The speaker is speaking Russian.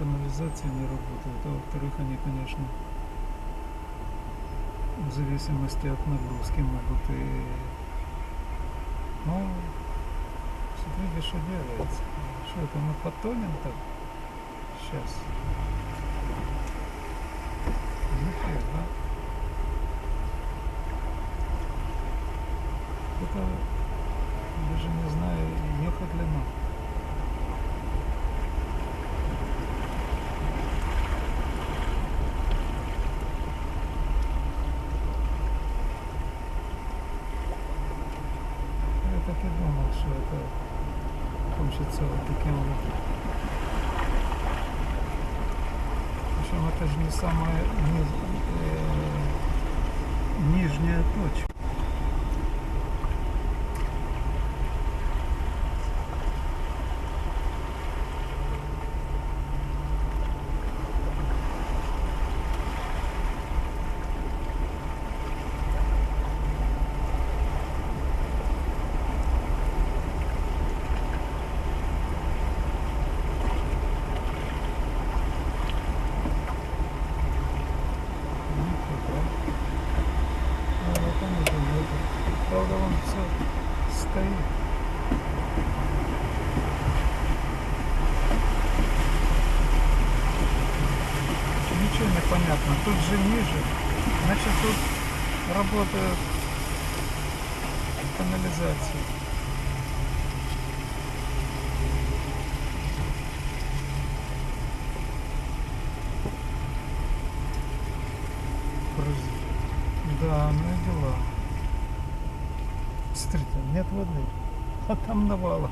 канализация не работает, а во-вторых, они, конечно, в зависимости от нагрузки могут и... Ну, смотрите, что делается. Что это, мы потонем так? Сейчас. Нифига. Это даже не знаю, ехать ли нам. Я так и думал, что это кончится вот таким вот. Причем это же не самая нижняя точка. Правда, он все стоит. Ничего не понятно. Тут же ниже. Значит, тут работает канализация. Да, ну и дела. Смотрите, нет воды, а там навала.